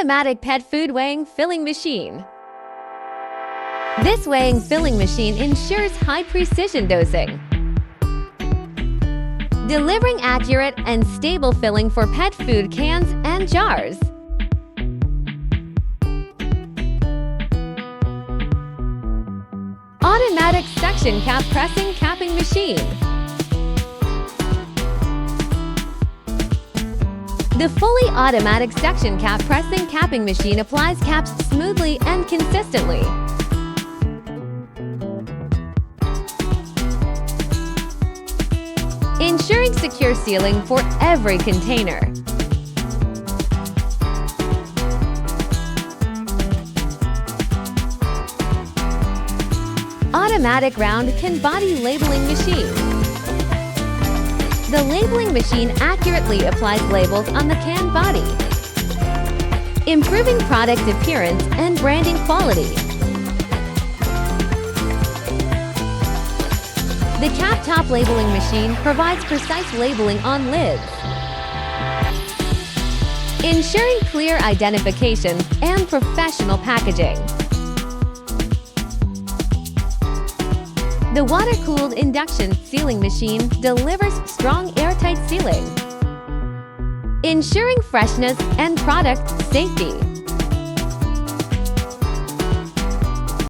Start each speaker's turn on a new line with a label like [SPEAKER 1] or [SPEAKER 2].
[SPEAKER 1] Automatic pet food weighing filling machine. This weighing filling machine ensures high-precision dosing, delivering accurate and stable filling for pet food cans and jars. Automatic suction cap pressing capping machine. The fully automatic suction cap pressing capping machine applies caps smoothly and consistently. Ensuring secure sealing for every container. Automatic round can body labeling machine. The labeling machine accurately applies labels on the can body, improving product appearance and branding quality. The cap top labeling machine provides precise labeling on lids, ensuring clear identification and professional packaging. The water-cooled induction sealing machine delivers strong airtight sealing, ensuring freshness and product safety.